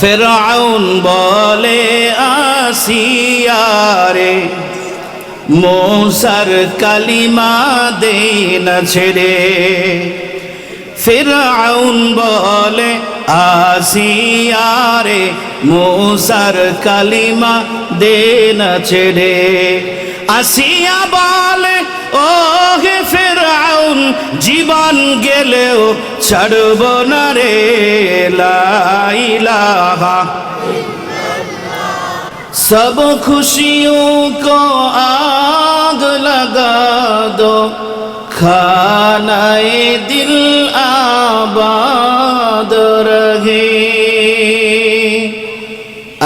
ফিরআউন বলে আসিয়ারে मूसार कलिमा दे न छेड़े फिरआउन बोले आसिया रे मूसार कलिमा दे न छेड़े आसिया बोले ओ हे फिरआउन जीवन गेलेओ छाड़बो ना रे ला इलाहा सब खुशियों को आग लगा दो खानाए दिल आबाद रहे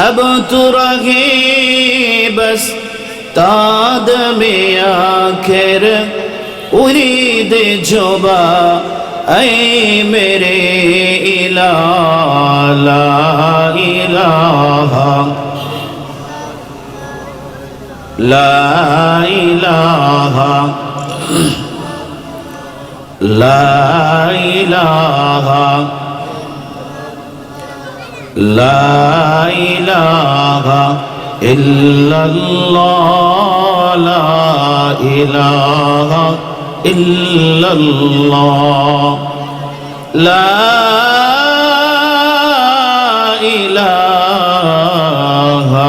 अब तो रहे बस ताद में आखिर उरीद जोबा ऐ मेरे इलाहा ला इलाहा ला इलाहा ला इलाहा ला इलाहा इल्लल्लाह ला इलाहा इल्लल्लाह ला इलाहा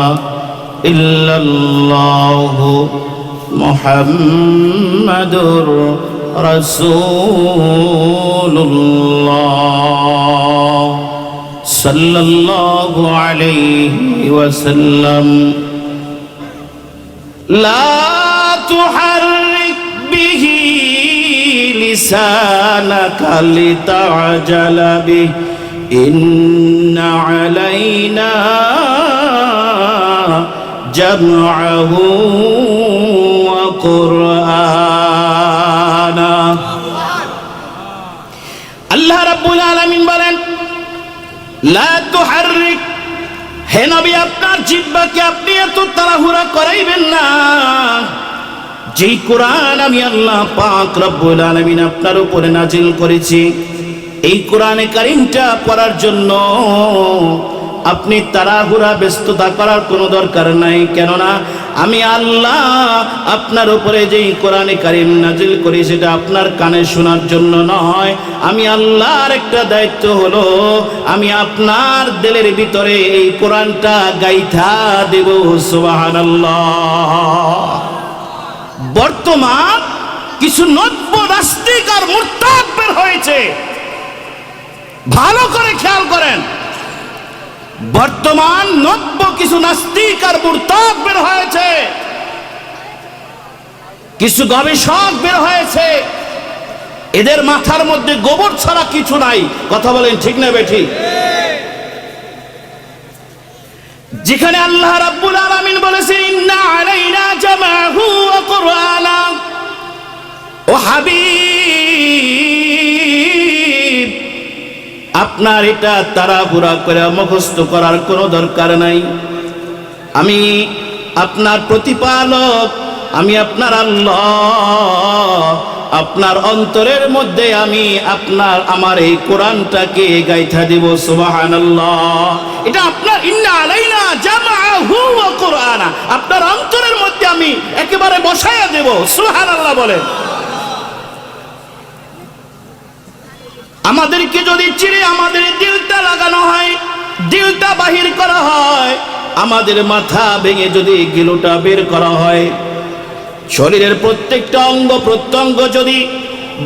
इल्लल्लाहु मुहम्मदुर रसूलुल्लाह सल्लल्लाहु अलैहि वसल्लम ला तुहर्रिक बिही लिसानका लितअजल बिही इन्ना अलैना जमअहु व कुरआना अल्लाह रब्बुल आलामीन बोलेन ला तुहर्रिक হে নবী আপনার জিহ্বাকে আপনি এত তাড়াহুড়া করাইবেন না যেই কোরআন আমি আল্লাহ পাক রব্বুল আলামিন আপনার উপরে নাজিল করেছি এই কোরআনে কারীমটা পড়ার জন্য আপনি তাড়াহুড়া ব্যস্ততা করার কোনো দরকার নাই কেননা আমি আল্লাহ আপনার উপরে যেই কোরআনে কারীম নাজিল করি সেটা আপনার কানে শোনার জন্য নয় আমি আল্লাহর একটা দায়িত্ব হলো আমি আপনার দিলের ভিতরে এই কোরআনটা গাইথা দেব সুবহানাল্লাহ বর্তমান কিছু নব্য নাস্তিক আর মুরতাদ বের হয়েছে ভালো করে খেয়াল করেন বর্তমান নব্য কিছু নাস্তিক আর মুরতাদ বের হয়েছে কিছু গবেষক বের হয়েছে এদের মাথার মধ্যে গোবর ছাড়া কিছু নাই কথা বলেন ঠিক না বেঠিক যেখানে আল্লাহ রাব্বুল আলামিন বলেছেন ইন্না আলাইনা জামাহু ওয়া কুরআনা ও হাবিব আপনার এটা তাড়াহুড়া করে মুখস্থ করার কোনো দরকার নাই আমি আপনার প্রতিপালক আমি আপনার আল্লাহ আপনার অন্তরের মধ্যে আমি আমার এই কোরআনটাকে গাইথা দিব সুবহানাল্লাহ এটা আপনার ইন্না আলাইনা জামাহু ওয়া কুরআনা আপনার অন্তরের মধ্যে আমি একেবারে বসায়া দেব সুবহানাল্লাহ বলেন আমাদেরকে যদি চিরে আমাদের দিলটা লাগানো হয় দিলটা বাহির করা হয় আমাদের মাথা ভেঙে যদি গিলুটা বের করা হয় শরীরের প্রত্যেকটা অঙ্গ প্রত্যঙ্গ যদি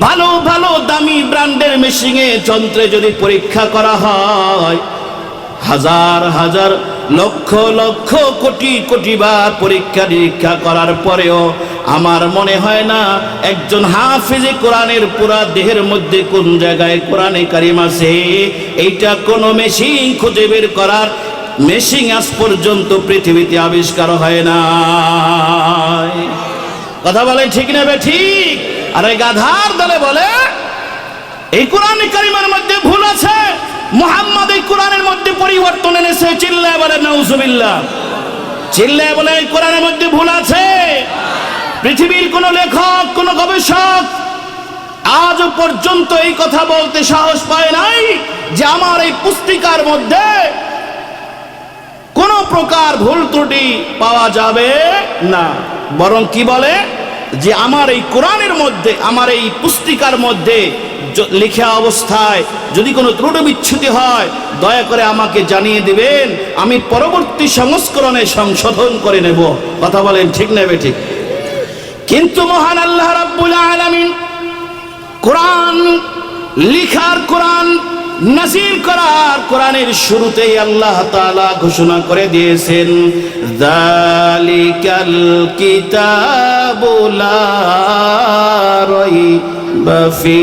ভালো ভালো দামি ব্র্যান্ডের মেশিনে যন্ত্রে যদি পরীক্ষা করা হয় হাজার হাজার লক্ষ লক্ষ কোটি কোটি বার পরীক্ষা নিরীক্ষা করার পরেও আমার মনে হয় না একজন হাফেজে কোরআনের পুরা দেহের মধ্যে কোন জায়গায় কোরআনে কারীম আছে এইটা কোন মেশিন খুঁজে বের করার মেশিন আজ পর্যন্ত পৃথিবীতে আবিষ্কার হয় না কথা বলে ঠিক না ঠিক আর এই গাধার দলে বলে এই কোরআনে কারীমের মধ্যে ভুল আছে মুহাম্মদ এই কোরআনের মধ্যে পরিবর্তন এনেছে চিল্লায় বলে নাউজুবিল্লাহ চিল্লায় বলে এই কোরআনের মধ্যে ভুল আছে পৃথিবীর কোন লেখক কোন গবেষক আজ পর্যন্ত এই কথা বলতে সাহস পায় নাই যে আমার এই পুস্তিকার মধ্যে প্রকার ভুল ত্রুটি পাওয়া যাবে না। বরং কি বলে যে আমার এই কোরআনের মধ্যে, আমার এই পুস্তিকার মধ্যে লেখা অবস্থায় যদি কোনো ত্রুটি বিচ্ছুতি হয় দয়া করে আমাকে জানিয়ে দিবেন, আমি পরবর্তী সংস্করণে সংশোধন করে নেব। কথা বলেন ঠিক নেবে ঠিক। কিন্তু মহান আল্লাহ রাব্বুল আলামিন কোরআন লিখার, কোরআন নাযিল করার, কোরআনের শুরুতেই আল্লাহ তাআলা ঘোষণা করে দিয়েছেন যালিকাল কিতাবু লা রাইবা ফি।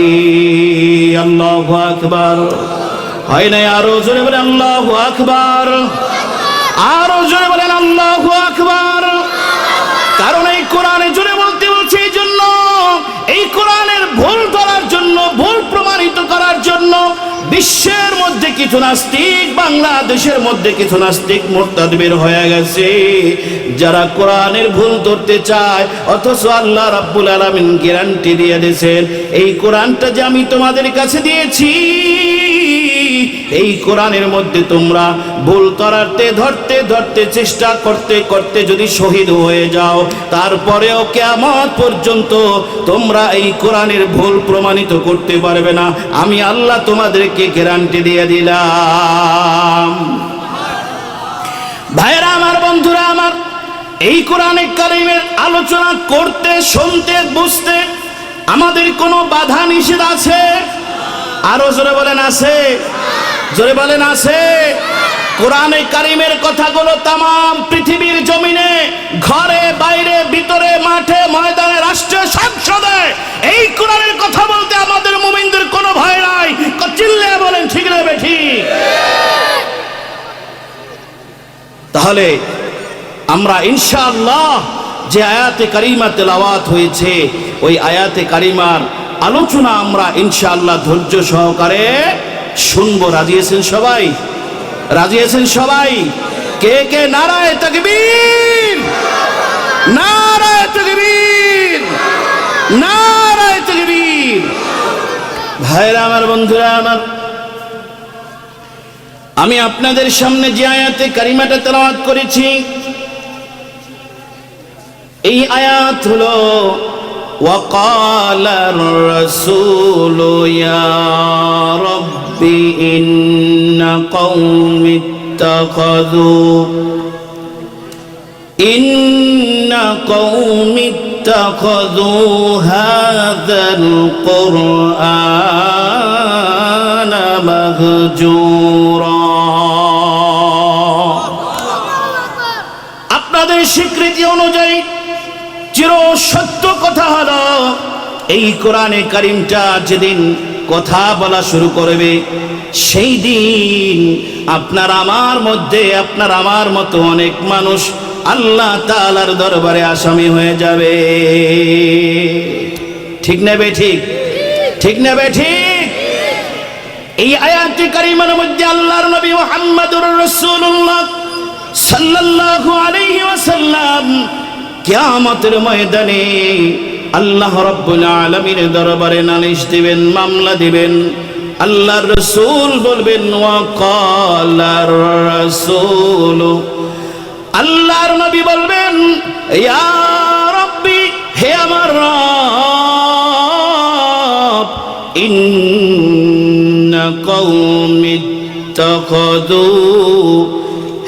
আল্লাহু আকবার। হয় না? আরো জোরে বলেন আল্লাহু আকবার, আরো জোরে বলেন আল্লাহু আকবার। কারণ এই কোরআনে জোরে বলতে বলছে এই জন্য, এই কোরআনের ভুল ধরার জন্য, ভুল প্রমাণিত করার জন্য বিশ্বের মধ্যে কিছু নাস্তিক, বাংলাদেশের মধ্যে কিছু নাস্তিক মুরতাদ বের হয়ে গেছে, যারা কোরআনের ভুল ধরতে চায়। অথচ আল্লাহ রাব্বুল আলামিন গ্যারান্টি দিয়ে দিয়েছেন এই কোরআনটা যে আমি তোমাদের কাছে দিয়েছি, এই কোরআনের মধ্যে তোমরা ভুল ধরতে ধরতে চেষ্টা করতে করতে যদি শহীদ হয়ে যাও, তারপরেও কিয়ামত পর্যন্ত তোমরা এই কোরআনের ভুল প্রমাণিত করতে পারবে না। আমি আল্লাহ তোমাদেরকে গ্যারান্টি দিয়ে দিলাম। ভাইরা আমার, বন্ধুরা আমার, এই কোরআনে কারিমের আলোচনা করতে, শুনতে, বুঝতে আমাদের কোনো বাধা নিষেধ আছে? আরো জোরে বলেন আছে, জোরে বলেন আছে। কোরআনে কারিমের কথাগুলো তামাম পৃথিবীর জমিনে, ঘরে বাইরে, ভিতরে, মাঠে, ময়দানে, রাষ্ট্রীয় সংসদে এই কোরআনের কথা বলতে আমাদের মুমিনদের কোনো ভয় নাই। চিল্লে বলেন ঠিক না ঠিক? তাহলে আমরা ইনশাআল্লাহ যে আয়াতে কারিমা তেলাওয়াত হয়েছে, ওই আয়াতে কারিমার আলোচনা আমরা ইনশাআল্লাহ ধৈর্য সহকারে শুনবো। রাজি আছেন সবাই? রাজি আছেন সবাই? কে কে নারায়ে তাকবীর, নারায়ে তাকবীর, নারায়ে তাকবীর। ভাইরা আমার, বন্ধুরা আমার, আমি আপনাদের সামনে যে আয়াতে কারিমাটা তেলাওয়াত করেছি, এই আয়াত হলো وقال الرسول يا رب إن قوم اتخذوا هذا القرآن مهجورا। আপনাদের স্বীকৃতি অনুযায়ী চির সত্য কথা হলো, এই কোরআনে কারিমটা যেদিন কথা বলা শুরু করবে, সেই দিন আপনার আমার মধ্যে, আপনার আমার মতো অনেক মানুষ আল্লাহ তাআলার দরবারে আসামি হয়ে যাবে। ঠিক নেবে ঠিক? ঠিক নেবে ঠিক? এই আয়াতে কারিমার মধ্যে আল্লাহর নবী মুহাম্মদুর রাসূলুল্লাহ সাল্লাল্লাহু আলাইহি ওয়াসাল্লাম কিয়ামতের ময়দানে আল্লাহ রাব্বুল আলামিনের দরবারে নালিশ দিবেন, মামলা দিবেন। আল্লাহর রাসূল বলবেন ওয়াকালার রাসূল, আল্লাহর নবী বলবেন ইয়া রাব্বি, হে আমার রব, ইন্না কওমি ইত্তাখাযু,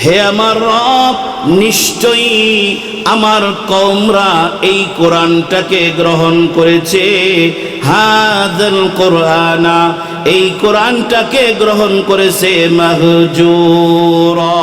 হে আমার রব, নিশ্চয়ই আমার কওমরা এই কোরআনটাকে গ্রহণ করেছে, হাযাল কোরআনা, এই কোরআনটাকে গ্রহণ করেছে মাহজুরা,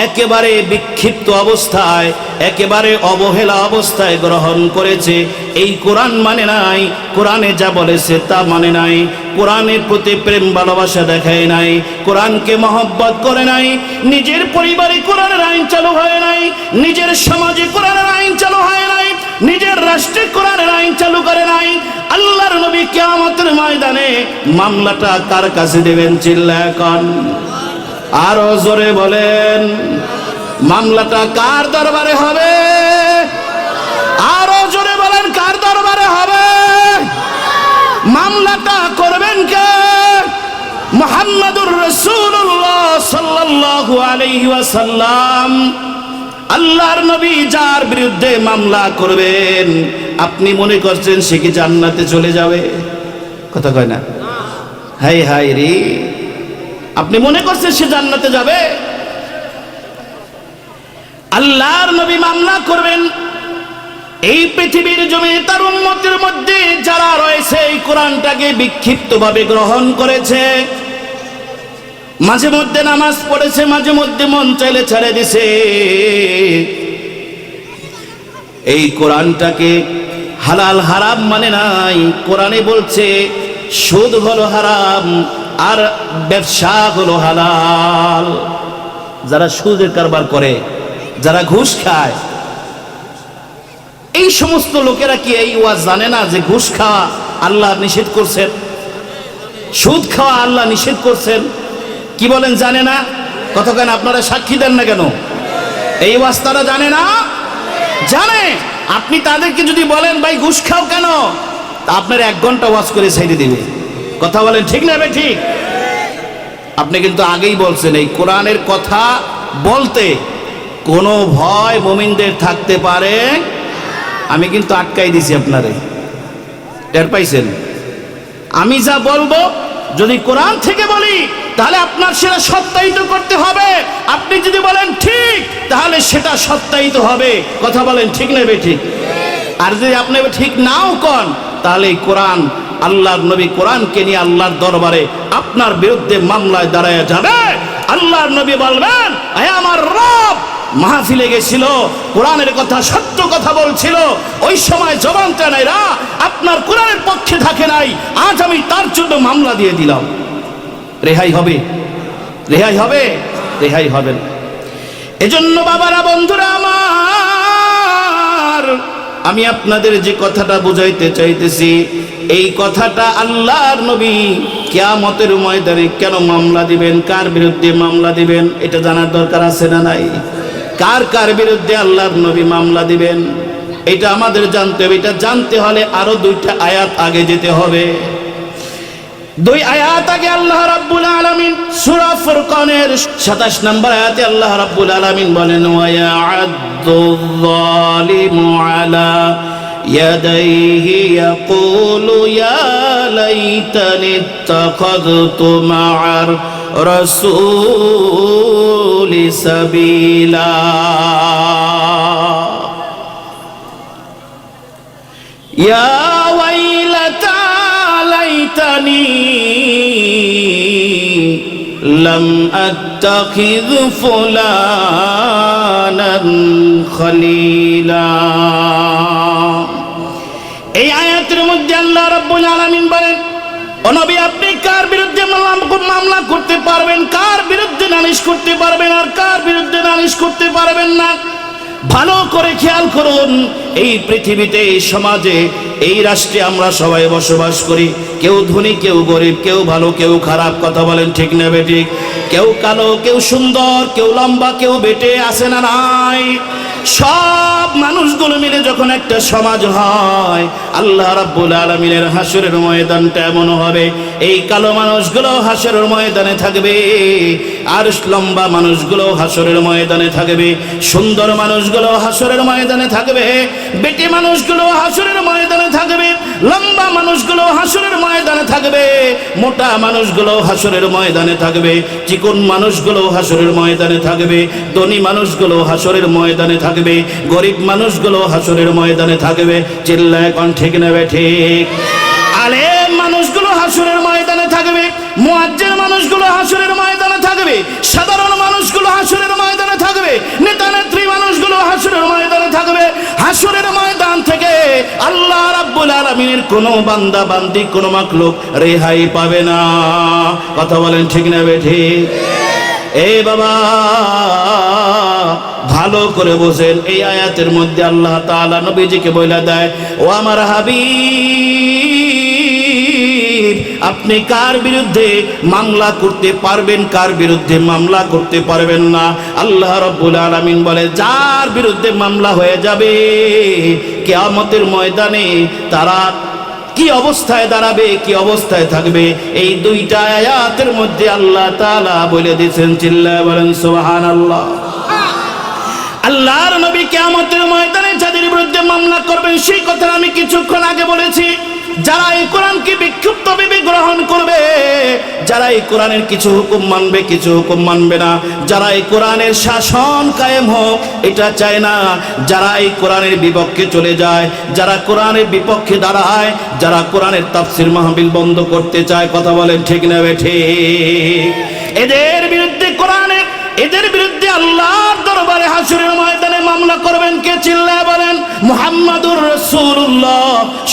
একেবারে বিক্ষিপ্ত অবস্থায়, একেবারে অবহেলা অবস্থায় গ্রহণ করেছে। এই কোরআন মানে নাই, কোরআনে যা বলেছে তা মানে নাই, কোরআনের প্রতি প্রেম ভালোবাসা দেখায় নাই, কোরআনকে মহব্বত করে নাই, নিজের পরিবারে কোরআনের আইন চালু হয় নাই, নিজের সমাজে কোরআনের আইন চালু হয় নাই, নিজের রাষ্ট্রে কোরআনের আইন চালু করে নাই। আল্লাহর নবী কিয়ামতের ময়দানে মামলাটা কার কাছে দেবেন? চিল্লায় কোন, আরো জোরে বলেন, মামলাটা কার দরবারে হবে? আরো জোরে বলেন, কার দরবারে হবে? মামলাটা করবেন কে? মুহাম্মদুর রাসূলুল্লাহ সাল্লাল্লাহু সাল্লাল্লাহু আলাইহি ওয়াসাল্লাম আল্লাহর নবী যার বিরুদ্ধে মামলা করবেন আপনি মনে করছেন সে কি জান্নাতে চলে যাবে? কথা কয় না? হাই হাই রে, আপনি মনে করছেন সে জান্নাতে যাবে? আল্লাহর নবী মামলা করবেন, এই পৃথিবীর জমিনে তার উম্মতের মধ্যে যারা রয়েছে এই কোরআনটাকে বিক্ষিপ্তভাবে গ্রহণ করেছে, মাঝে মধ্যে নামাজ পড়েছে, মাঝে মধ্যে মন চাইলে ছেড়ে দিছে, এই কোরআনটাকে হালাল হারাম মানে নাই। কোরআনে বলছে সুদ হলো হারাম আর ব্যবসা হলো হালাল। যারা সুদের কারবার করে, যারা ঘুষ খায়, এই সমস্ত লোকেরা কি এই ওয়াজ জানে না যে ঘুষ খাওয়া আল্লাহ নিষেধ করছেন, সুদ খাওয়া আল্লাহ নিষেধ করছেন? কি বলেন, জানে না? কথা কেন আপনারা সাক্ষী দেন না কেন? এই ওয়াজ তারা জানে না? জানে। আপনি তাদেরকে যদি বলেন ভাই ঘুষ খাও কেন, তা আপনার 1 ঘন্টা ওয়াজ করে ছেড়ে দিবে। কথা বলেন ঠিক না? ঠিক। আপনি কিন্তু আগেই বলছেন এই কোরআনের কথা বলতে কোনো ভয় মুমিনদের থাকতে পারে। আমি কিন্তু আটকাই দিছি আপনারে, টের পাইছেন? আমি যা বলবো যদি কোরআন থেকে বলি তাহলে আপনার সেটা সত্যায়িত করতে হবে। আপনি যদি বলেন ঠিক তাহলে সেটা সত্যায়িত হবে। কথা বলেন ঠিক না ঠিক? আর যদি আপনি ঠিক নাও কন তাহলে কোরআন, আল্লাহর নবী কোরআনকে নিয়ে আল্লাহর দরবারে আপনার বিরুদ্ধে মামলায় দাঁড়ায় যাবে। আল্লাহর নবী বলবেন হে আমার রব, মাহফিলে গেছিল, কোরআনের কথা সত্য কথা বলছিল, ওই সময় জবান টানাইরা আপনার কোরআনের পক্ষে থাকে নাই, আজ আমি তার জন্য মামলা দিয়ে দিলাম। রেহাই হবে? রেহাই হবে? রেহাই হবে না। এজন্য বাবারা, বন্ধুরা আমার, আমি আপনাদের যে কথাটা বুঝাইতে চাইতেছি, এই কথাটা আল্লাহর নবী কিয়ামতের ময়দানে কেন মামলা দিবেন, কার বিরুদ্ধে মামলা দিবেন, এটা জানার দরকার আছে না নাই? কার কার বিরুদ্ধে আল্লাহর নবী মামলা দিবেন এটা আমাদের জানতে হবে। এটা জানতে হলে আরো 2টা আয়াত আগে যেতে হবে। 2 আয়াত আগে আল্লাহ রাব্বুল আলামিন সূরা ফুরকানের 27 নম্বর আয়াতে আল্লাহ রাব্বুল আলামিন বলেন ওয়া ইয়া'আদ্দুয যালিমু আলা ইয়াদাইহি ইয়াকুলু ইয়া লাইতানি ইত্তাখাযতু মা'আর রাসূলি সাবিলা। ইয়া ওয়াইলাতা লাইতানি লাম আত্তাখিয ফুলানান খলিলা। এই আয়াতের মধ্যে আল্লাহ রাব্বুল আলামিন বলেন ও নবী, আপনি কার বিরুদ্ধে মামলা করতে পারবেন, কার বিরুদ্ধে নালিশ করতে পারবেন আর কার বিরুদ্ধে নালিশ করতে পারবেন না, ভালো করে খেয়াল করুন। এই পৃথিবীতে, এই সমাজে, এই রাষ্ট্রে আমরা সবাই বসবাস করি। কেউ ধনী, কেউ গরিব, কেউ ভালো, কেউ খারাপ। কথা বলেন ঠিক না বেঠিক? কেউ কালো, কেউ সুন্দর, কেউ লম্বা, কেউ বেটে, আছে না নাই? সব মানুষগুলো মিলে যখন একটা সমাজ হয়, আল্লাহ রাব্বুল আলামিনের হাসরের ময়দানটা এমন হবে, এই কালো মানুষগুলো হাসরের ময়দানে থাকবে, আর লম্বা মানুষগুলো হাসরের ময়দানে থাকবে, সুন্দর মানুষগুলো হাসরের ময়দানে থাকবে, বেটে মানুষগুলো হাসরের ময়দানে থাকবে, লম্বা মানুষগুলো হাসরের ময়দানে থাকবে, মোটা মানুষগুলো হাসরের ময়দানে থাকবে, চিকন মানুষগুলো হাসরের ময়দানে থাকবে, ধনী মানুষগুলো হাসরের ময়দানে থাকবে, গরিব মানুষগুলো হাসরের ময়দানে থাকবে। চিল্লায় কোন ঠিক না ঠিক? আলেম মানুষগুলো হাসরের ময়দানে থাকবে, মুয়াজ্জির মানুষগুলো হাসরের ময়দানে থাকবে, সাধারণ মানুষগুলো হাসরের ময়দানে থাকবে, নেতা নেত্রী মানুষগুলো হাসরের ময়দানে থাকবে। হাসরের ময়দান থেকে আল্লাহ রাব্বুল আলামিনের কোনো বান্দা বান্দি, কোনো মাখলুক রেহাই পাবে না। কথা বলেন ঠিক না ঠিক? এ বাবা, ভালো করে বোঝেন, এই আয়াতের মধ্যে আল্লাহ তাআলা নবীজিকে বলে দেয় ও আমার হাবিব, আপনি কার বিরুদ্ধে মামলা করতে পারবেন, কার বিরুদ্ধে মামলা করতে পারবেন না। আল্লাহ রাব্বুল আলামিন বলে যার বিরুদ্ধে মামলা হয়ে যাবে কিয়ামতের ময়দানে, তারা কি অবস্থায় দাঁড়াবে, কি অবস্থায় থাকবে, এই দুইটা আয়াতের মধ্যে আল্লাহ তাআলা বলে দিয়েছেন। চিল্লায় বলেন সুবহানাল্লাহ। আল্লাহর নবী কিয়ামতের ময়দানে যাদের বিরুদ্ধে মামলা করবেন সেই কথা আমি কিছুক্ষণ আগে বলেছি। যারা এই কোরআনকে বিক্ষিপ্তভাবে গ্রহণ করবে, যারা এই কোরআনের কিছু হুকুম মানবে, কিছু হুকুম মানবে না, যারা এই কোরআনের শাসন কায়েম হোক এটা চায় না, যারা এই কোরআনের বিপক্ষে চলে যায়, যারা কোরআনের বিপক্ষে দাঁড়ায়, যারা কোরআনের তাফসীর মাহফিল বন্ধ করতে চায়, কথা বলেন ঠিক না ঠিক? এদের বিরুদ্ধে কোরআনের, এদের বিরুদ্ধে আল্লাহর দরবারে হাসরের ময়দানে মামলা করবেন কে? চিল্লায় বলেন মুহাম্মাদুর রাসূলুল্লাহ।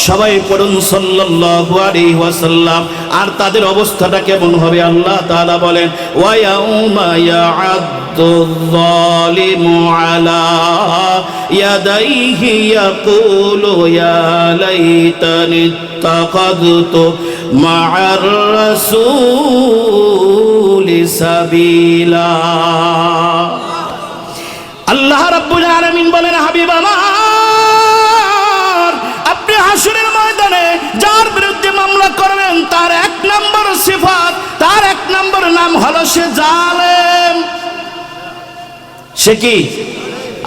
সবাই পড়ুন সাল্লাল্লাহু আলাইহি ওয়াসাল্লাম। আর তাদের অবস্থাটা কেমন হবে আল্লাহ তাআলা বলেন, ওয়া ইয়াউমা ইয়া'আদ্দুয যালিমু আলা ইয়াদাইহি ইয়াকুলু ইয়া লাইতানি ইত্তাখাযতু মা'আর রাসূলি সাবিলা। আল্লাহ রাব্বুল আলামিন বলেন, হাবিব আমার, আপনি হাসরের ময়দানে যার বিরুদ্ধে মামলা করবেন তার এক নম্বর সিফাত, তার এক নম্বর নাম হলো সে জালেম। সে কি?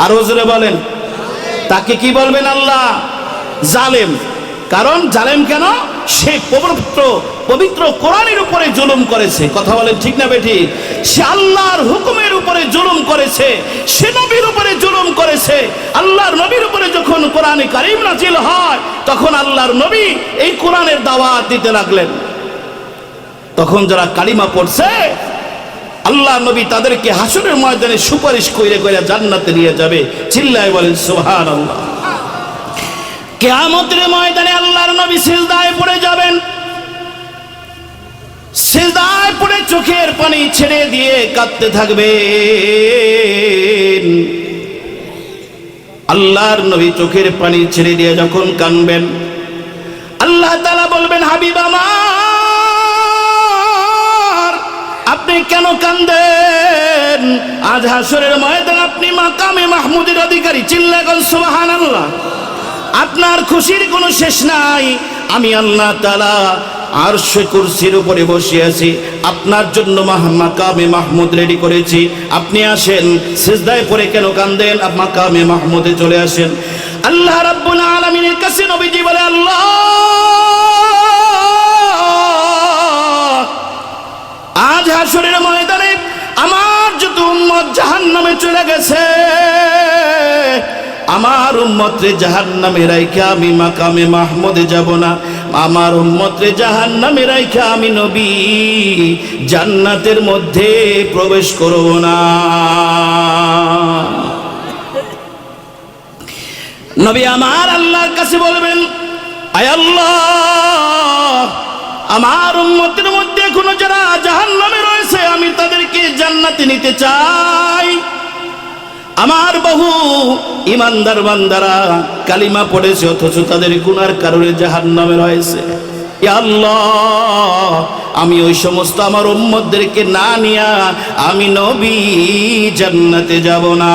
আর জোরে বলেন, তাকে কি বলবেন আল্লাহ? জালেম। কারণ জালেম কেন? সে পবিত্র কোরআনের উপরে জুলুম করেছে, কথা বলেন ঠিক না বেঠিক? সে আল্লাহর হুকুমের উপরে জুলুম করেছে, সে নবীর উপরে জুলুম করেছে। আল্লাহর নবীর উপরে যখন কোরআনে কারীম নাজিল হয় তখন আল্লাহর নবী এই কোরআনের দাওয়াত দিতে লাগলেন। তখন যারা কালিমা পড়ছে আল্লাহর নবী তাদেরকে হাসরের ময়দানে সুপারিশ কইরে কইরা জান্নাতে নিয়ে যাবে। চিল্লায় বলেন সুবহানাল্লাহ। কিয়ামতের ময়দানে আল্লাহর নবী সিজদায় পড়ে যাবেন। সিজদায় পড়ে চোখের পানি ছেড়ে দিয়ে কাঁদতে থাকবেন। আল্লাহর নবী চোখের পানি ছেড়ে দিয়ে যখন কাঁদবেন, আল্লাহ তাআলা বলবেন, হাবিব আমার, আপনি কেন কাঁদেন? আজ হাসরের ময়দানে আপনি মাকামে মাহমুদের অধিকারী। চিল্লায় বলেন সুবহানাল্লাহ। আপনার খুশির কোনো শেষ নাই। আমি আল্লাহ তাআলা আরশে কুরসির উপরে বসে আছি, আপনার জন্য মাকামে মাহমুদ রেডি করেছি। আপনি আসেন। সিজদায় পড়ে কেন কাঁদেন? মাকামে মাহমুদে চলে আসেন। আল্লাহ রাব্বুল আলামিনের কাছে নবীজি বলে, আল্লাহ, আজ হাসরের ময়দানে আমার যত উম্মত জাহান্নামে চলে গেছে, আমার উম্মতরে জাহান্নামে রাইখা আমি মাকামে মাহমুদে যাব না। আমার উম্মতরে জাহান্নামে রাইখা আমি নবী জান্নাতের মধ্যে প্রবেশ করব না। নবী আমার আল্লাহর কাছে বলবেন, আয় আল্লাহ, আমার উম্মতের মধ্যে এখনো যারা জাহান্নামে রয়েছে আমি তাদেরকে জান্নাতে নিতে চাই। আমার বহু ইমানদার বান্দারা কালিমা পড়েছে অথচ তাদের গুনার কারণে জাহান্নামে রয়েছে। ইয়া আল্লাহ, আমি ওই সমস্ত আমার উম্মতদেরকে না নিয়া আমি নবী জান্নাতে যাব না।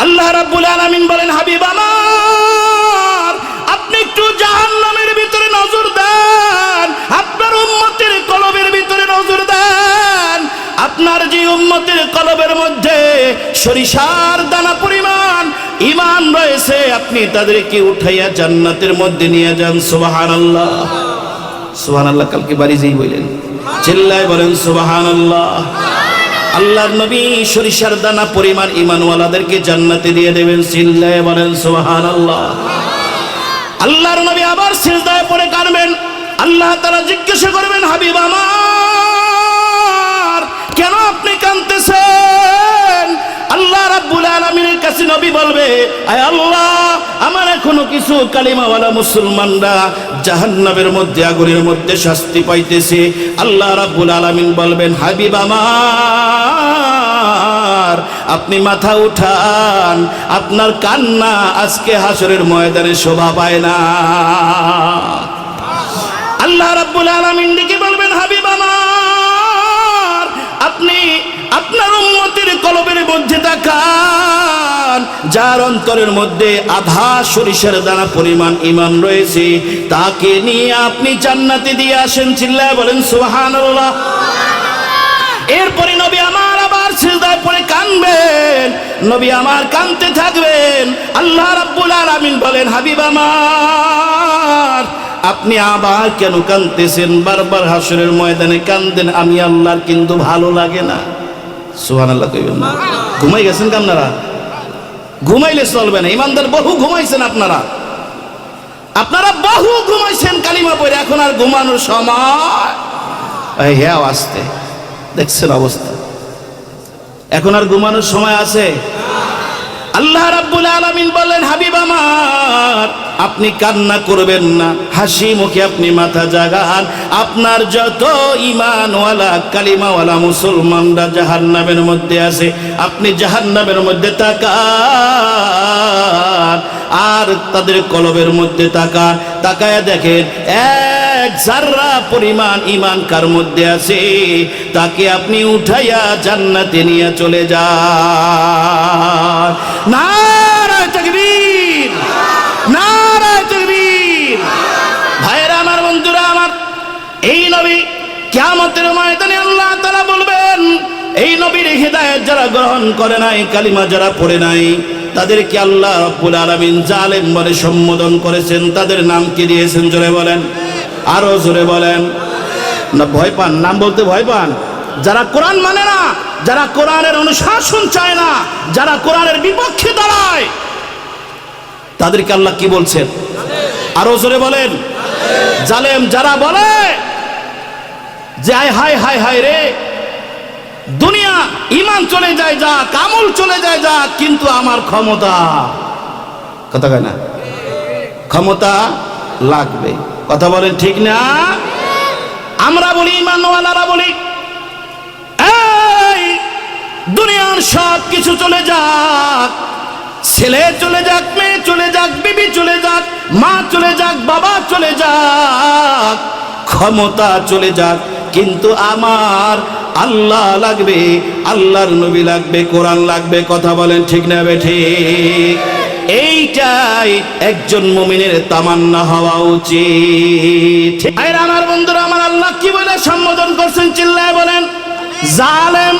আল্লাহ রাব্বুল আলামিন বলেন, হাবিব আমার, আপনি একটু জাহান্নামের ভিতরে নজর দেন, আপনার উম্মতের কলবের ভিতরে নজর দেন। আপনার যে উম্মতের কলবের মধ্যে সরিষার দানা পরিমাণ ঈমান রয়েছে আপনি তাদেরকে উঠাইয়া জান্নাতের মধ্যে নিয়ে যান। সুবহানাল্লাহ, সুবহানাল্লাহ। কালকে বাড়ি যেই বললেন, চিল্লায় বলেন সুবহানাল্লাহ। আল্লাহর নবী সরিষার দানা পরিমাণ ঈমানওয়ালাদেরকে জান্নাতে দিয়ে দেবেন। চিল্লায় বলেন সুবহানাল্লাহ। আল্লাহর নবী আবার সিজদায় পড়ে কাঁদবেন। আল্লাহ তাআলা জিজ্ঞাসা করবেন, হাবিব আমার, কেন আপনি কাঁদতেছেন? আল্লাহ রাব্বুল আলামিনের কাছে নবী বলবে, আয় আল্লাহ, আমার এখনো কিছু কালিমাওয়ালা মুসলমানরা জাহান্নামের মধ্যে, আগুনের মধ্যে শাস্তি পাইতেছে। আল্লাহ রাব্বুল আলামিন বলবেন, হাবিব আমার, আপনি মাথা উঠান, আপনার কান্না আজকে হাসরের ময়দানে শোভা পায় না। আল্লাহ রাব্বুল আলামিন ডেকে বলবেন, হাবিব আমার, আপনি আপনার উম্মতের কলবের মধ্যে তাকান, যার অন্তরের মধ্যে আধা সরিষার দানা পরিমাণ ঈমান রয়েছে, তাকে নিয়ে আপনি জান্নাতে দিয়ে আসেন। চিল্লায় বলেন সুবহানাল্লাহ। এরপরে নবী আমার আবার সিজদায় পড়ে কাঁদবেন, নবী আমার কাঁদতে থাকবেন। আল্লাহ রাব্বুল আলামিন বলেন, হাবিব আমার আপনি আবার কেন কাঁদতেছেন? বারবার হাসরের ময়দানে কাঁদেন, আমি আল্লাহর কিন্তু ভালো লাগে না। সুবহানাল্লাহ কইবেন না? ঘুমাই গেছেন কি আপনারা? ঘুমাইলে চলবে না। ইমানদার বহু ঘুমাইছেন আপনারা, আপনারা বহু ঘুমাইছেন কালিমা পড়ে, এখন আর ঘুমানোর সময়। হ্যাঁ আসতে দেখছেন অবস্থা, এখন আর ঘুমানোর সময় আছে? আল্লাহ রাব্বুল আলামিন বলেন, হাবিব আমার আপনি কান্না করবেন না, হাসি মুখে আপনি মাথা জাগান। আপনার যত ঈমানওয়ালা কালিমাওয়ালা মুসলমানরা জাহান্নামের মধ্যে আছে, আপনি জাহান্নামের মধ্যে তাকান আর তাদের কলবের মধ্যে তাকান। তাকায় দেখেন এক যাররা পরিমাণ ঈমান কার মধ্যে আছে, তাকে আপনি উঠাইয়া জান্নাতে নিয়ে চলে যান। নারায়ে তাকবীর, নারায়ে তাকবীর। ভাইরা আমার, বন্ধুরা আমার, এই নবী কিয়ামতের ময়দানে আল্লাহ তাআলা বলবেন, এই নবীর হিদায়াত যারা গ্রহণ করে নাই, কালিমা যারা পড়ে নাই, তাদেরকে আল্লাহ রাব্বুল আলামিন জালেম বলে সম্বোধন করেছেন। তাদের নাম কি দিয়েছেন? জোরে বলেন, আরো জোরে বলেন। না ভয় পান? নাম বলতে ভয় পান? যারা কোরআন মানে না, যারা কোরআনের অনুশাসন চায় না, যারা কোরআনের বিপক্ষে দাঁড়ায়, তাদেরকে আল্লাহ কি বলছেন? আরো জোরে বলেন। জালেম যারা বলে যে হায় হায় হায় হায় রে, দুনিয়া ঈমান চলে যায় যা, আমল চলে যায় যা, কিন্তু আমার ক্ষমতা, কথা কয় না, ক্ষমতা লাগবে। কথা বলেন ঠিক না? আমরা বলি, ঈমানওয়ালারা বলি, এই দুনিয়ার সব কিছু চলে যাক, ছেলে চলে যাক, মেয়ে চলে যাক, বিবি চলে যাক, মা চলে যাক, বাবা চলে যাক, ক্ষমতা চলে যাক, কিন্তু আমার আল্লাহ লাগবে, আল্লাহর নবী লাগবে, কোরআন লাগবে। কথা বলেন ঠিক না বেঠিক? এইটাই একজন মুমিনের তামান্না হওয়া উচিত। আমার বন্ধুরা আমার, আল্লাহ কি বলে সম্বোধন করছেন? চিল্লায় বলেন, জালেম।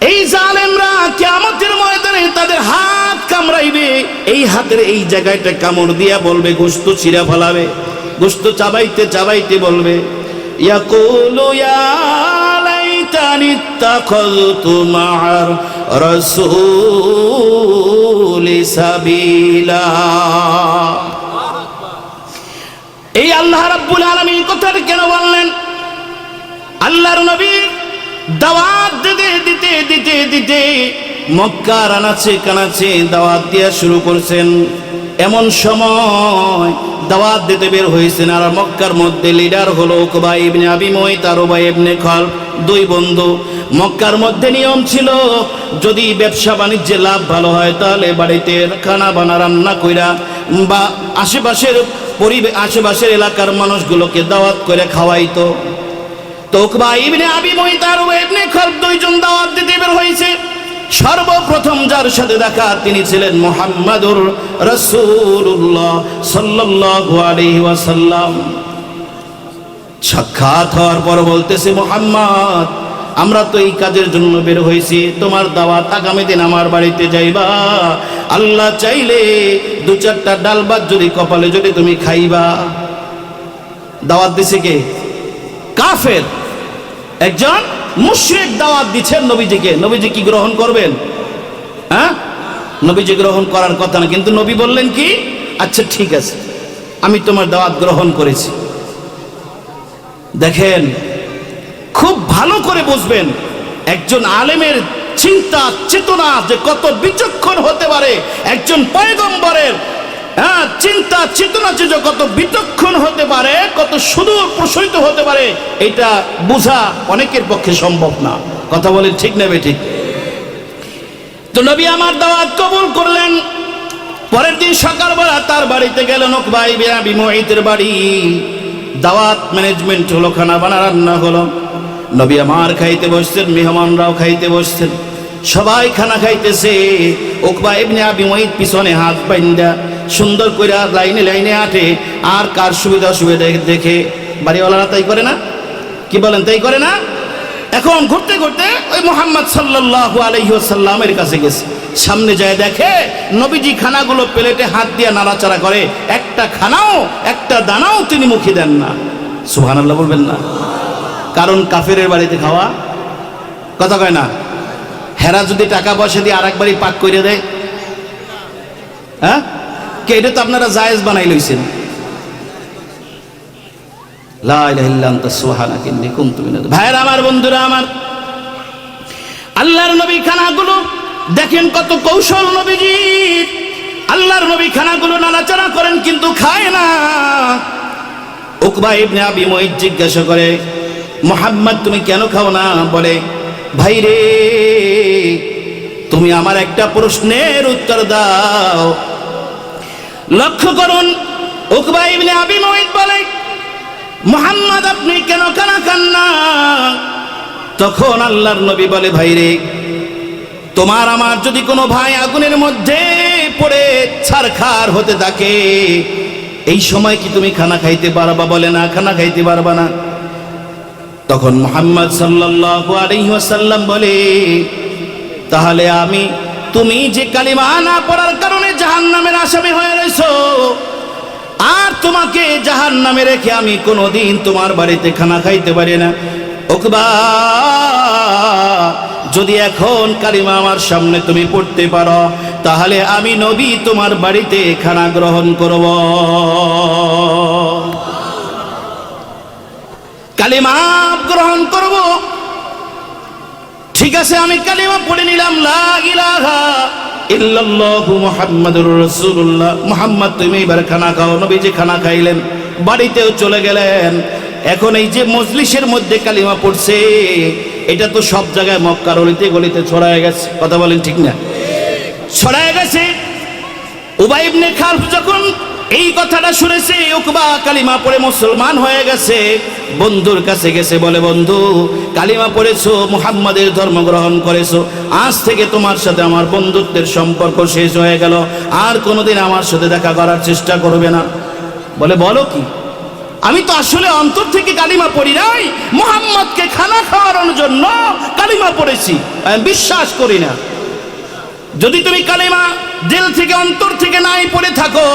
এই জালেমরা কিয়ামতের ময়দানে তাদের হাত কামড়াইবে, এই হাতের এই জায়গাটা কামড় দিয়া বলবে, গোশত ছিঁড়া ফেলাবে, গোশত চাবাইতে চাবাইতে বলবে, ইয়াকুলু ইয়া লাইতানি ইত্তাখাযতু মা'আর রাসূলি সাবিলা। এই আল্লাহ রাব্বুল আলামিন কথাটা কেন বললেন? আল্লাহর নবী দাওয়াত দিতে দিতে দিতে দিতে মক্কার আনাচে কানাচে দাওয়াত দেওয়া শুরু করছেন। এমন সময় দাওয়াত দিতে বের হয়েছেন, আর মক্কার মধ্যে লিডার হলো উকবা ইবনে আবি মুয়ত আর উবাই ইবনে খালদ, দুই বন্ধু। মক্কার মধ্যে নিয়ম ছিল, যদি ব্যবসা বাণিজ্যে লাভ ভালো হয় তাহলে বাড়িতে খানা বানা রান্না কইরা বা আশেপাশের এলাকার মানুষগুলোকে দাওয়াত করে খাওয়াইতো। তো উকবা ইবনে আবি মুয়ত আর উবাই ইবনে খালদ দুইজন দাওয়াত দিতে বের হয়েছে। সর্বপ্রথম যার সাথে দেখা তিনি ছিলেন মুহাম্মাদুর রাসূলুল্লাহ সাল্লাল্লাহু আলাইহি ওয়াসাল্লাম। সাক্ষাৎ হওয়ার পর বলতেছে, মুহাম্মদ আমরা তো এই কাজের জন্য বের হয়েছি, তোমার দাওয়াত আগামী দিন আমার বাড়িতে যাইবা, আল্লাহ চাইলে দু চারটা ডাল ভাত যদি কপালে যদি তুমি খাইবা। দাওয়াত দিছে কে? কাফের একজন মুশরিক দাওয়াত দিচ্ছেন নবীজিকে। নবীজি কি গ্রহণ করবেন? হ্যাঁ, নবীজি গ্রহণ করার কথা না, কিন্তু নবী বললেন কি, আচ্ছা ঠিক আছে আমি তোমার দাওয়াত গ্রহণ করেছি। দেখেন, খুব ভালো করে বুঝবেন একজন আলেমের চিন্তা চেতনা যে কত বিচক্ষণ হতে পারে, একজন পয়গম্বরের চিন্তা চেতনা যে কত বিচক্ষণ হতে পারে, কত সুদূর প্রসারিত হতে পারে, এটা বোঝা অনেকের পক্ষে সম্ভব না। কথা বলেন ঠিক না বেঠিক? তো নবী আমার দাওয়াত কবুল করলেন। পরের দিন সকালবেলা তার বাড়িতে গেলেন, উকবা ইবনে আবি মুয়তের বাড়ি। দাওয়াত ম্যানেজমেন্ট হলো, খানা বানা রান্না হলো, নবী আমার খাইতে বসছেন, মেহমানরাও খাইতে বসছেন। সবাই খানা খাইতেছে। উকবা ইবনে আবি মুঈত পিছনে হাত বাইন্দা সুন্দর করে লাইনে লাইনে আটে, আর কার সুবিধা অসুবিধা দেখে। বাড়িওয়ালারা তাই করে না? কি বলেন, তাই করে না? এখন ঘুরতে ঘুরতে ওই মুহাম্মদ সাল্লাল্লাহু আলাইহি ওয়াসাল্লামের কাছে গেছে। সামনে যায় দেখে নবীজি খানাগুলো প্লেটে হাত দিয়ে নাড়াচাড়া করে, একটা খানাও একটা দানাও তিনি মুখে দেন না। সুবহানাল্লাহ বলবেন না? কারণ কাফেরের বাড়িতে খাওয়া, কথা কয় না? হেরা যদি টাকা পয়সা দিয়ে আর একবারই পাক করে দেয়, হ্যাঁ, কে এটা তো আপনারা জায়েজ বানাই লইছেন। লা ইলাহা ইল্লা আনতা সুবহানাকা ইন্নী কুনতু মিনাল। ভাইরা আমার, বন্ধুরা আমার, আল্লাহর নবী খানাগুলো দেখেন কত কৌশল নবীজির। আল্লাহর নবী খানাগুলো নাড়াচাড়া করেন কিন্তু খায় না। উকবা ইবনে আবি মুঈত জিজ্ঞাসা করে, মুহাম্মদ তুমি কেন খাও না? বলে, ভাই রে, তুমি আমার একটা প্রশ্নের উত্তর দাও। লক্ষ্য করুন, উকবা ইবনে আবি মুঈত বলে, মুহাম্মদ আপনি কেন খানা খান না? তখন আল্লাহর নবী বলে, ভাই রে, তোমার আমার যদি কোনো ভাই আগুনের মধ্যে পড়ে ছারখার হতে থাকে, এই সময় কি তুমি খানা খাইতে পারবা? বলে, না, খানা খাইতে পারবা না। তখন মুহাম্মদ সাল্লাল্লাহু আলাইহি ওয়াসাল্লাম বলে, তাহলে তুমি যে কালিমা না পড়ার কারণে জাহান্নামের আসামি হয়ে রয়েছো, আর তোমাকে জাহান্নামে রেখে আমি কোনোদিন তোমার বাড়িতে খানা খাইতে পারি না। উকবা, যদি এখন কালিমা আমার সামনে তুমি পড়তে পারো, তাহলে আমি নবী তোমার বাড়িতে খানা গ্রহণ করব। কালিমা গ্রহণ করব, ঠিক আছে, আমি কালিমা পড়ে নিলাম, লা ইলাহা ইল্লাল্লাহু মুহাম্মাদুর রাসূলুল্লাহ। মুহাম্মদ তুমি এবার খানা খাও। নবীজি খানা খাইলেন, বাড়িতেও চলে গেলেন। এখন এই যে মজলিসের মধ্যে কালিমা পড়ছে, এটা তো সব জায়গায় মক্কার অলিতে গলিতে ছড়ায় গেছে, কথা বলেন ঠিক না? ছড়ায় গেছে। উবাই ইবনে খালফ যখন এই কথাটা শুনেছে, উকবা কালিমা পড়ে মুসলমান হয়ে গেছে, বন্ধুর কাছে গেছে, বলে, বন্ধু, কালিমা পড়েছো, মুহাম্মাদের ধর্ম গ্রহণ করেছো, আজ থেকে তোমার সাথে আমার বন্ধুত্বের সম্পর্ক শেষ হয়ে গেল, আর কোনোদিন আমার সাথে দেখা করার চেষ্টা করবে না। বলে, বলো কি? আমি তো আসলে অন্তর থেকে কালিমা পড়ি নাই, মুহাম্মদকে খানা খাওয়ানোর জন্য কালিমা পড়েছি, আমি বিশ্বাস করি না। যদি তুমি কালিমা দিল থেকে অন্তর থেকে নাই পড়ে থাকো,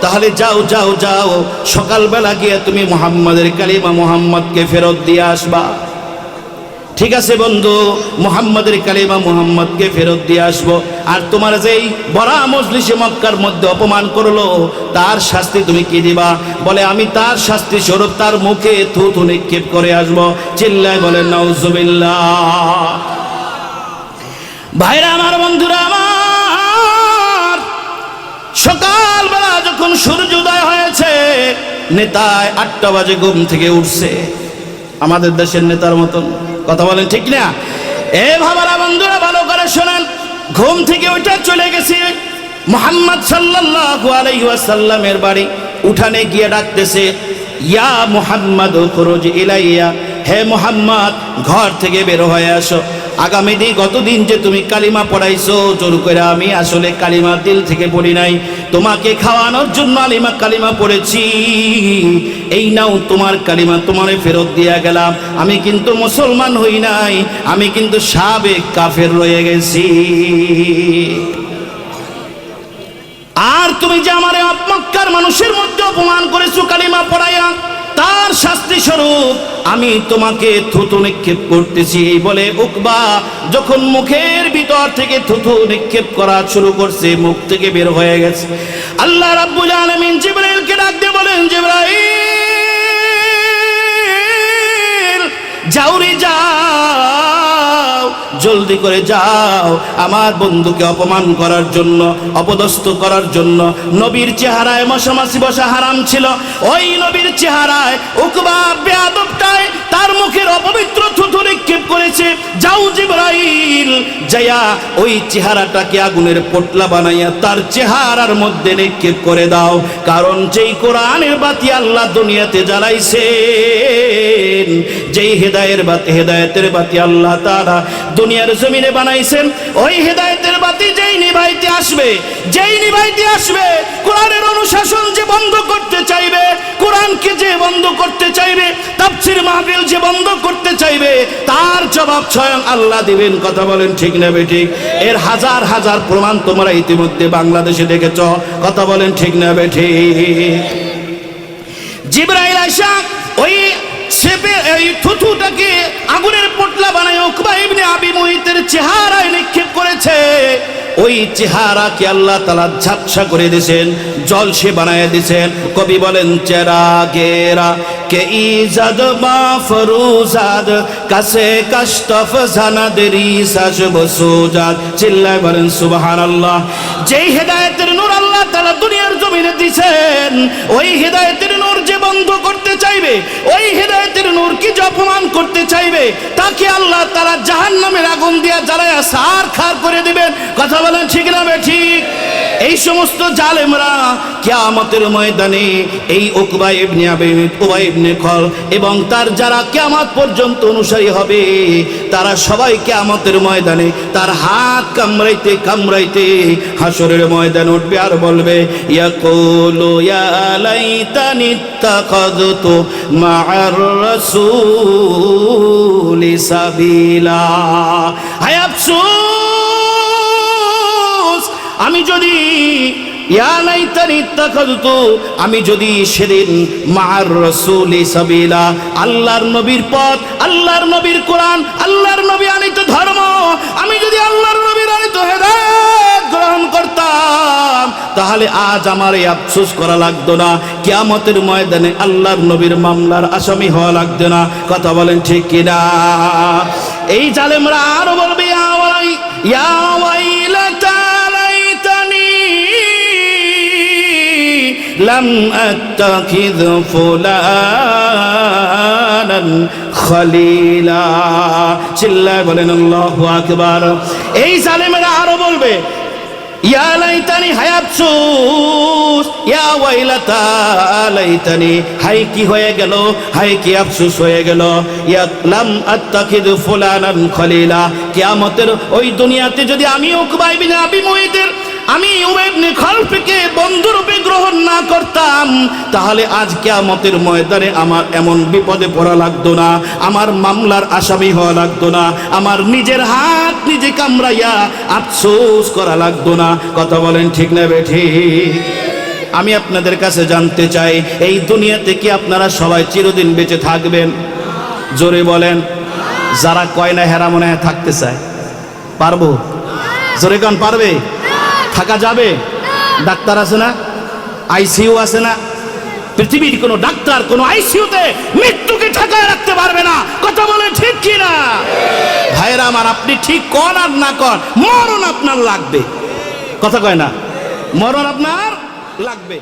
তাহলে যাও যাও যাও, সকালবেলা গিয়ে তুমি মুহাম্মাদের কালিমা মুহাম্মদকে ফেরত দিয়ে আসবা। ঠিক আছে বন্ধু, মুহাম্মাদের কালিমা মুহাম্মদকে ফেরত দিয়ে আসবো। আর তোমার যেই বড় মজলিসে মক্কার মধ্যে অপমান করলো, তার শাস্তি তুমি কি দিবা? বলে, আমি তার শাস্তি স্বরূপ তার মুখে থুথু নিক্ষেপ করে আসবো। চিল্লায় বলে নাউজুবিল্লাহ। ভাইরা আমার, বন্ধুরা আমার, সকালবেলা যখন সূর্যোদয় হয়েছে, নেতায় 8টা বাজে ঘুম থেকে উঠছে, আমাদের দেশের নেতার মতন, কথা বলেন ঠিক না? এ ভাবারা বন্ধুরা, ভালো করে শোনেন, ঘুম থেকে উঠে চলে গেছে মুহাম্মদ সাল্লাল্লাহু আলাইহি ওয়াসাল্লামের বাড়ি। উঠানে গিয়ে ডাকতেছে, ইয়া মুহাম্মদ খুরুজ ইলাইয়া, হে মুহাম্মদ, ঘর থেকে বের হয়ে আসো। আগামী দিন, গতদিন যে তুমি কালিমা পড়াইছো জোর করে, আমি আসলে কালিমা দিল থেকে পড়ি নাই, তোমাকে খাওয়ানোর জন্য কালিমা পড়েছি। এই নাও তোমার কালিমা, তোমারে ফেরত দিয়া গেলাম। আমি কিন্তু মুসলমান হই নাই, আমি কিন্তু সাবেক কাফের রয়ে গেছি। আর তুমি যে আমার মক্কার মানুষের মধ্যে অপমান করেছো কালিমা পড়াইয়া, তার শাস্তি স্বরূপ আমি তোমাকে থুতু নিক্ষেপ করতেছি। এই বলে উকবা যখন মুখের ভিতর থেকে থুতু নিক্ষেপ করা শুরু করছে, মুখ থেকে বের হয়ে গেছে। আল্লাহ রাব্বুল আলামিন জিবরাইলকে ডাক দিয়ে বলেন, জিবরাইল, যাও রে যাও, জলদি করে যাও, আমার বন্ধুকে অপমান করার জন্য, অপদস্থ করার জন্য। নবীর চেহারায় মশামাছি বসা হারাম ছিল, ওই নবীর চেহারায় উকবা বেয়াদবটায় তার মুখের অপবিত্র থুথু নিক্ষেপ করেছে। যাও জিবরাইল যায়া ওই চেহারাটাকে আগুনের পোটলা বানাইয়া তার চেহারার মধ্যে নিক্ষেপ করে দাও, কারণ যেই কোরআনের বাতি আল্লাহ দুনিয়াতে জ্বালাইছেন, যেই হেদায়েতের বাতি আল্লাহ তাআলা দুনিয়ার জমিনে বানাইছেন, ওই হেদায়েতের বাতি যেই নিভাইতে আসবে, কোরআনের অনুশাসন যে বন্ধ করতে চাইবে, কোরআনকে যে বন্ধ করতে চাইবে, তাফসীর মাহফিল যে বন্ধ করতে চাইবে, তার জবাব স্বয়ং আল্লাহ দিবেন। কথা বলেন ঠিক না বেঠিক? এর হাজার হাজার প্রমাণ তোমরা ইতিমধ্যে বাংলাদেশে দেখেছ। কথা বলেন ঠিক না বেঠিক? জিবরাইল আইসা ওই এই থুথুটাকে আগুনের পোটলা বানায় উকবা ইবনে আবি মুইতের চেহারায় নিক্ষেপ করেছে। ওই চেহারাকে আল্লাহ তাআলা ঝাপসা করে দিয়েছেন, জল সে বানায় দিয়েছেন। কবি বলেন চেরা গেরা কে ইজাদ বা ফরুজাদ কাছে কাশতফ জানাদেরি সাজব সুজাদ। চিল্লায় বলেন সুবহানাল্লাহ। যেই হেদায়েতের নূর আল্লাহ তাআলা দুনিয়ার জমিনে দিয়েছেন, ওই হেদায়েতের নূর যে বন্ধ করতে চাইবে, ওই হেদায়েতের নূরকে যে অপমান করতে চাইবে, তাকে আল্লাহ তাআলা জাহান্নামের আগুন দিয়ে জ্বালায়া সারখার করে দিবেন। কথা বলেন ঠিক না ঠিক? এই সমস্ত জালেমরা কিয়ামতের ময়দানে এই উকবা ইবনে উবাই ইবনে খল এবং তার যারা কিয়ামত পর্যন্ত অনুসারী হবে, তারা সবাই কিয়ামতের ময়দানে তার হাত কামড়াইতে কামড়াইতে হাসরের ময়দানে উঠবে আর বলবে, ইয়াকুলু ইয়া লাইতানি ইত্তাখাযতু মা'আর রাসূলি সাবিলা। হায় আফসোস, আমি যদি আমি যদি সেদিন মা'আর রাসূলি সাবিলা, আল্লাহর নবীর পথ, আল্লাহর নবীর কোরআন, আল্লাহর নবী আনিত ধর্ম, আমি যদি আল্লাহর নবীর আনিত হেদায়েত গ্রহণ করতাম, তাহলে আজ আমার এই আফসোস করা লাগতো না, কিয়ামতের ময়দানে আল্লাহর নবীর মামলার আসামি হওয়া লাগতো না। কথা বলেন ঠিক কিনা? এই জালেমরা আরো বলবে, ইয়া ওয়াইলাতা লাম আত্তাখিয ফুলানান খলিলা। চিল্লায় বলেন আল্লাহু আকবার। এই জালেমেরা আরো বলবে, ইয়া লাইতানি, হায় আফসোস, ইয়া ওয়াইলাতা লাইতানি, হায় কি হয়ে গেল, হায় কি আফসোস হয়ে গেল, ইয়া লাম আত্তাখিয ফুলানান খলিলা। কিয়ামতের ওই দুনিয়াতে যদি আমি উকবা ইবনে আবি মুইতের, আমি উবাই ইবনে খলফকে বন্ধুরূপে গ্রহণ না করতাম, তাহলে আজ কিয়ামতের ময়দানে আমার এমন বিপদে পড়া লাগতো না, আমার মামলার আসামি হওয়া লাগতো না, আমার নিজের হাত নিজে কামড়াইয়া আফসোস করা লাগতো না। কথা বলেন ঠিক না বেঠিক? আমি আপনাদের কাছে জানতে চাই, এই দুনিয়াতে কি আপনারা সবাই চিরদিন বেঁচে থাকবেন? জোরে বলেন। যারা কয় না হেরা মনে হয় থাকতে চায়, পারবো? জোরে গান পারবে? থাকা যাবে? ডাক্তার আছে না, আইসিইউ আছে না? পৃথিবীর কোন ডাক্তার কোন আইসিইউতে মৃত্যুকে ঠেকায় রাখতে পারবে না। কথা বলে ঠিক কি না? ভাইরা আমার, আপনি ঠিক কন আর না কন, মরণ আপনার লাগবে। কথা কয় না? মরণ আপনার লাগবে।